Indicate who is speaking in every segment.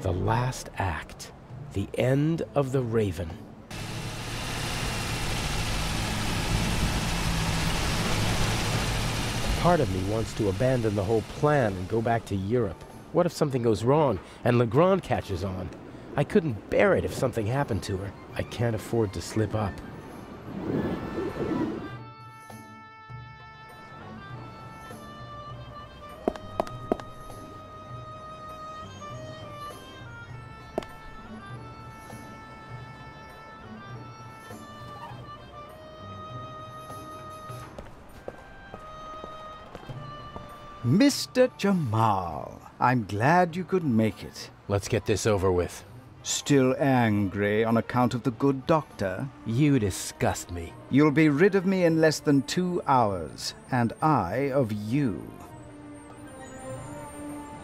Speaker 1: The last act. The end of the Raven. Part of me wants to abandon the whole plan and go back to Europe. What if something goes wrong and Legrand catches on? I couldn't bear it if something happened to her. I can't afford to slip up.
Speaker 2: Mr. Jamal, I'm glad you could make it.
Speaker 1: Let's get this over with.
Speaker 2: Still angry on account of the good doctor?
Speaker 1: You disgust me.
Speaker 2: You'll be rid of me in less than 2 hours, and I of you.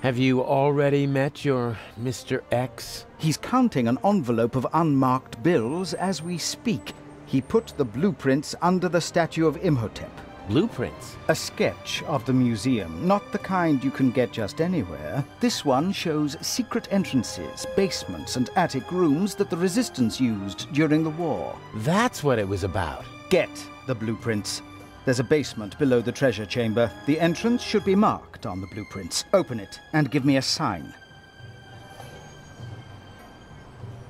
Speaker 1: Have you already met your Mr. X?
Speaker 2: He's counting an envelope of unmarked bills as we speak. He put the blueprints under the statue of Imhotep.
Speaker 1: Blueprints?
Speaker 2: A sketch of the museum, not the kind you can get just anywhere. This one shows secret entrances, basements, and attic rooms that the Resistance used during the war.
Speaker 1: That's what it was about.
Speaker 2: Get the blueprints. There's a basement below the treasure chamber. The entrance should be marked on the blueprints. Open it and give me a sign.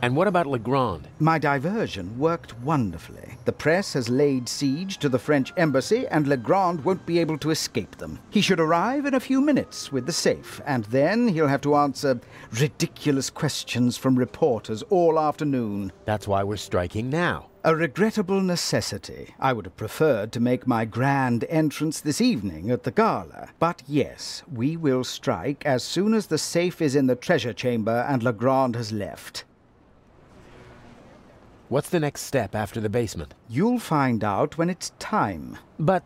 Speaker 1: And what about Legrand?
Speaker 2: My diversion worked wonderfully. The press has laid siege to the French embassy, and Legrand won't be able to escape them. He should arrive in a few minutes with the safe, and then he'll have to answer ridiculous questions from reporters all afternoon.
Speaker 1: That's why we're striking now.
Speaker 2: A regrettable necessity. I would have preferred to make my grand entrance this evening at the gala. But yes, we will strike as soon as the safe is in the treasure chamber and Legrand has left.
Speaker 1: What's the next step after the basement?
Speaker 2: You'll find out when it's time.
Speaker 1: But...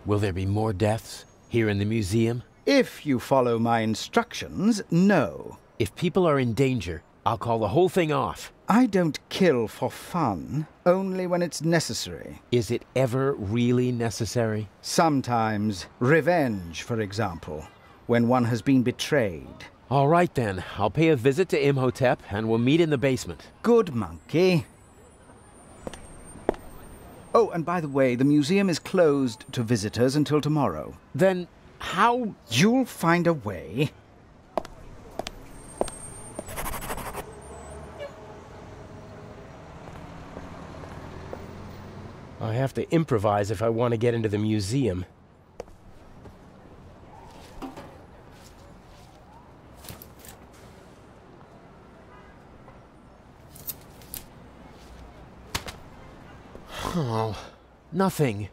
Speaker 1: will there be more deaths here in the museum?
Speaker 2: If you follow my instructions, no.
Speaker 1: If people are in danger, I'll call the whole thing off.
Speaker 2: I don't kill for fun, only when it's necessary.
Speaker 1: Is it ever really necessary?
Speaker 2: Sometimes. Revenge, for example, when one has been betrayed.
Speaker 1: All right then, I'll pay a visit to Imhotep and we'll meet in the basement.
Speaker 2: Good monkey. Oh, and by the way, the museum is closed to visitors until tomorrow.
Speaker 1: Then how...
Speaker 2: You'll find a way.
Speaker 1: I have to improvise if I want to get into the museum. Oh, nothing.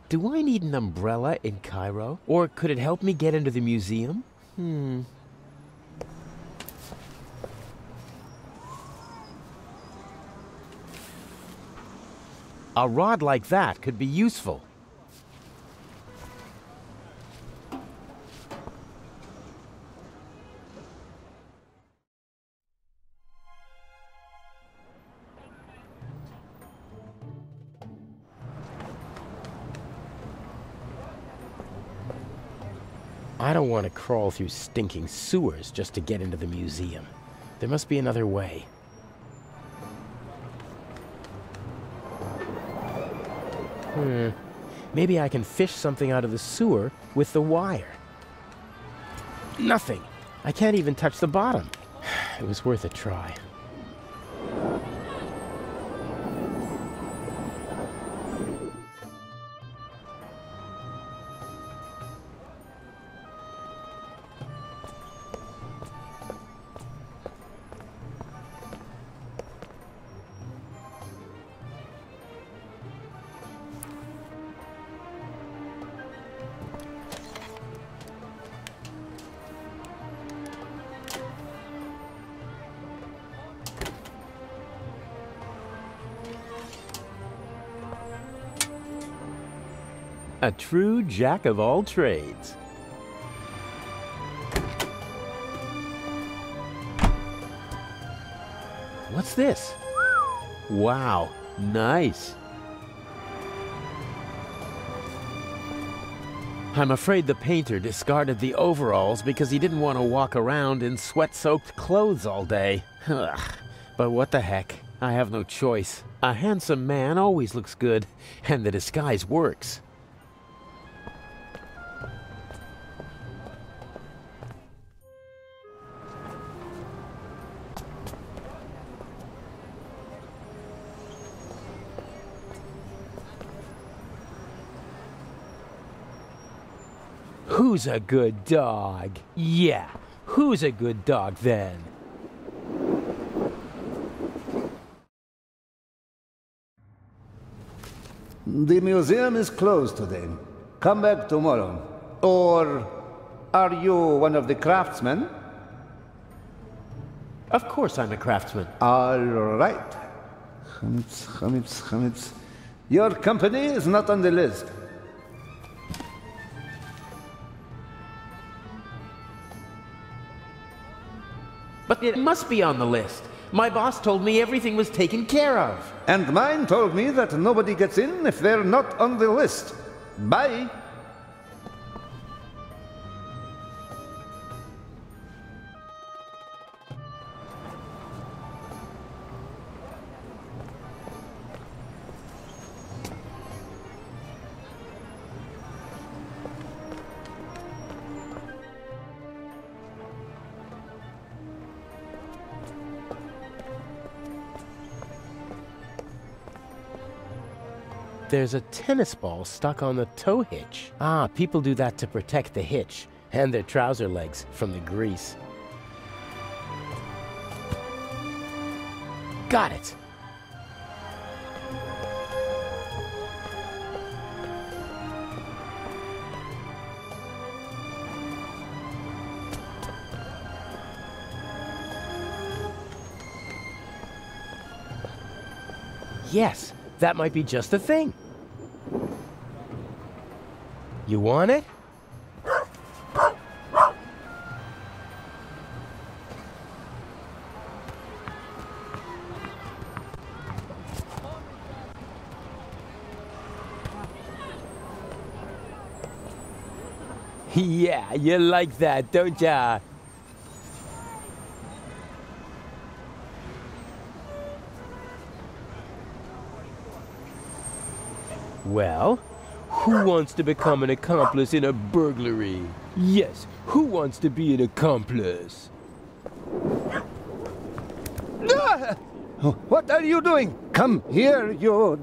Speaker 1: Do I need an umbrella in Cairo? Or could it help me get into the museum? A rod like that could be useful. I don't want to crawl through stinking sewers just to get into the museum. There must be another way. Maybe I can fish something out of the sewer with the wire. Nothing. I can't even touch the bottom. It was worth a try. A true jack of all trades. What's this? Wow, nice.
Speaker 3: I'm afraid the painter discarded the overalls because he didn't want to walk around in sweat-soaked clothes all day. Ugh. But what the heck? I have no choice. A handsome man always looks good, and the disguise works.
Speaker 1: Who's a good dog? Yeah, who's a good dog then?
Speaker 4: The museum is closed today. Come back tomorrow. Or are you one of the craftsmen?
Speaker 3: Of course I'm a craftsman.
Speaker 4: All right. Chametz. Your company is not on the list.
Speaker 3: But it must be on the list. My boss told me everything was taken care of.
Speaker 4: And mine told me that nobody gets in if they're not on the list. Bye.
Speaker 1: There's a tennis ball stuck on the tow hitch. Ah, people do that to protect the hitch and their trouser legs from the grease. Got it! Yes, that might be just the thing. You want it? Yeah, you like that, don't ya? Well, who wants to become an accomplice in a burglary? Yes, who wants to be an accomplice?
Speaker 4: Ah! What are you doing? Come here, you...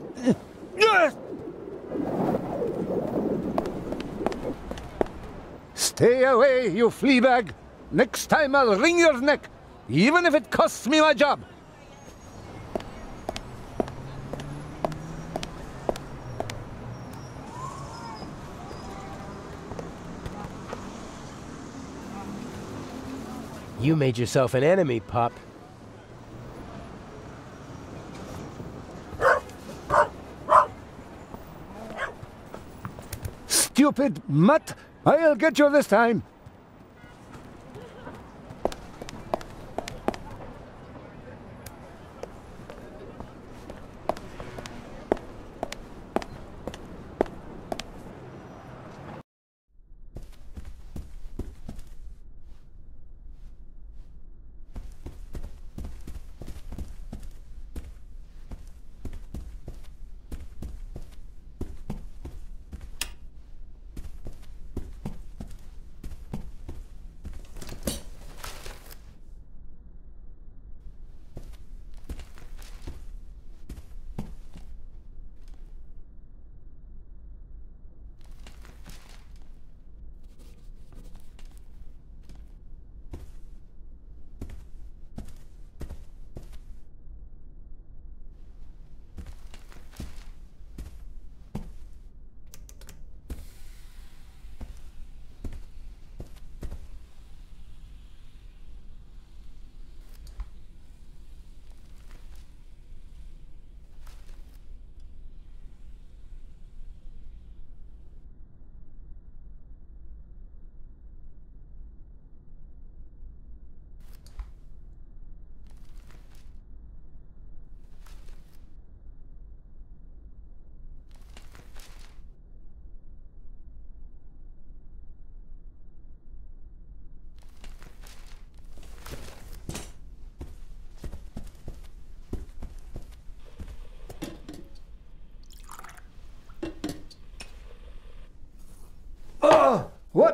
Speaker 4: Stay away, you flea bag. Next time I'll wring your neck, even if it costs me my job.
Speaker 1: You made yourself an enemy, pup.
Speaker 4: Stupid mutt! I'll get you this time!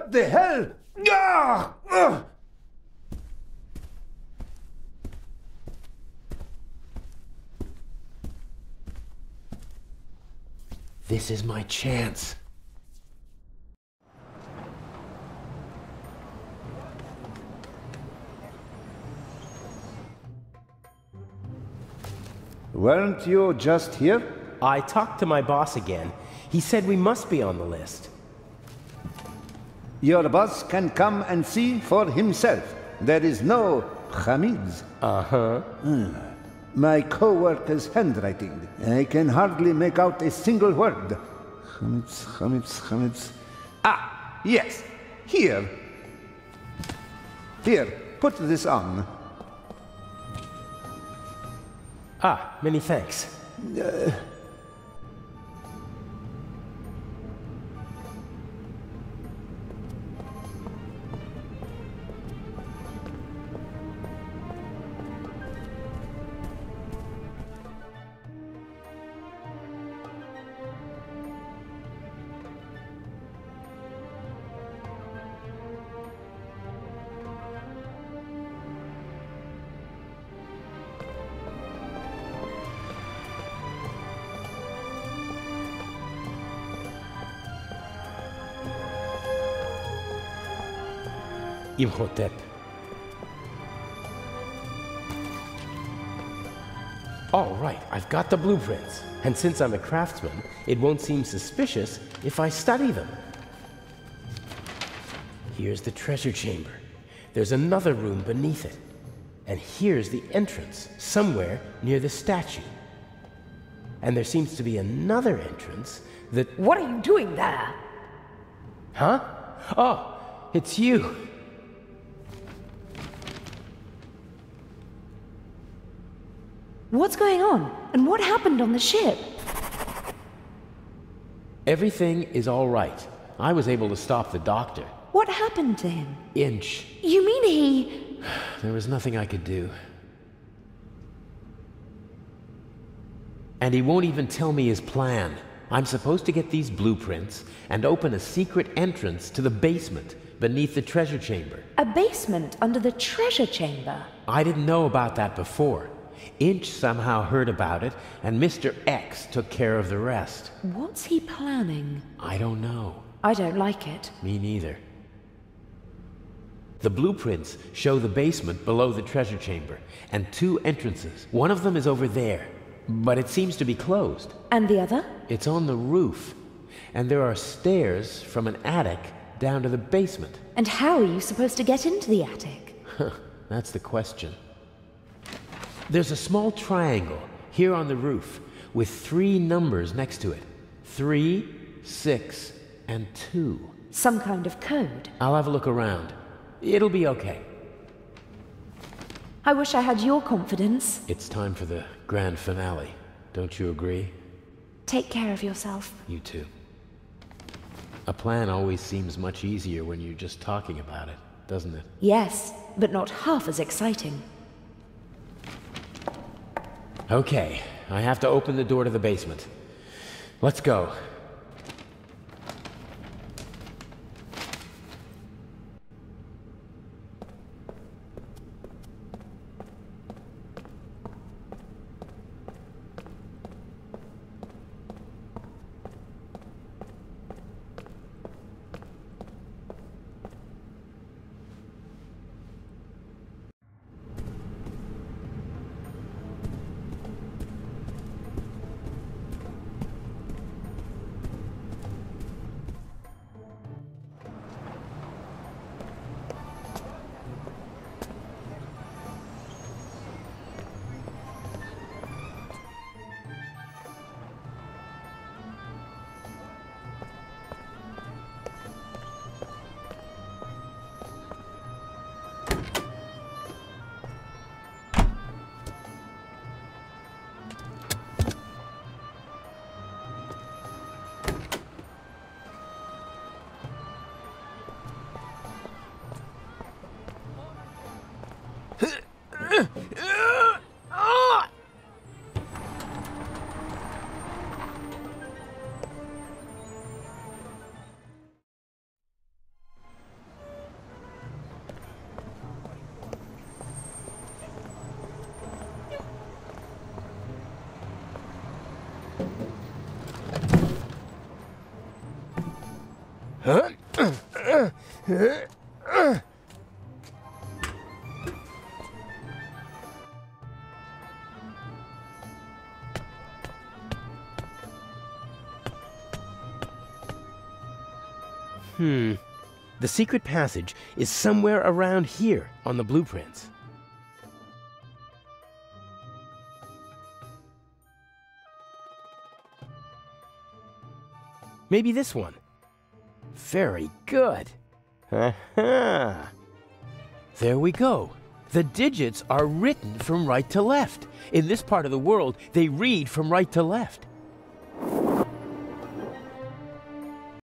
Speaker 4: What the hell? Ah! Ugh!
Speaker 3: This is my chance.
Speaker 4: Weren't you just here?
Speaker 1: I talked to my boss again. He said we must be on the list.
Speaker 4: Your boss can come and see for himself. There is no Hamids.
Speaker 1: Uh-huh.
Speaker 4: My co-worker's handwriting. I can hardly make out a single word. Hamids, Hamids, Hamids. Ah, yes. Here. Here, put this on.
Speaker 1: Ah, many thanks. Imhotep. All right, I've got the blueprints. And since I'm a craftsman, it won't seem suspicious if I study them. Here's the treasure chamber. There's another room beneath it. And here's the entrance, somewhere near the statue. And there seems to be another entrance that...
Speaker 5: What are you doing there?
Speaker 1: Huh? Oh, it's you.
Speaker 5: What's going on? And what happened on the ship?
Speaker 3: Everything is all right. I was able to stop the doctor.
Speaker 5: What happened to him?
Speaker 3: Inch.
Speaker 5: You mean he...
Speaker 3: There was nothing I could do. And he won't even tell me his plan. I'm supposed to get these blueprints and open a secret entrance to the basement beneath the treasure chamber.
Speaker 5: A basement under the treasure chamber?
Speaker 3: I didn't know about that before. Inch somehow heard about it, and Mr. X took care of the rest.
Speaker 5: What's he planning?
Speaker 3: I don't know.
Speaker 5: I don't like it.
Speaker 3: Me neither. The blueprints show the basement below the treasure chamber, and two entrances. One of them is over there, but it seems to be closed.
Speaker 5: And the other?
Speaker 3: It's on the roof, and there are stairs from an attic down to the basement.
Speaker 5: And how are you supposed to get into the attic?
Speaker 3: That's the question. There's a small triangle here on the roof with 3 numbers next to it. 3, 6, and 2.
Speaker 5: Some kind of code.
Speaker 3: I'll have a look around. It'll be okay.
Speaker 5: I wish I had your confidence.
Speaker 3: It's time for the grand finale. Don't you agree?
Speaker 5: Take care of yourself.
Speaker 3: You too. A plan always seems much easier when you're just talking about it, doesn't it?
Speaker 5: Yes, but not half as exciting.
Speaker 3: Okay, I have to open the door to the basement. Let's go.
Speaker 1: The secret passage is somewhere around here on the blueprints. Maybe this one. Very good. Aha! There we go. The digits are written from right to left. In this part of the world, they read from right to left.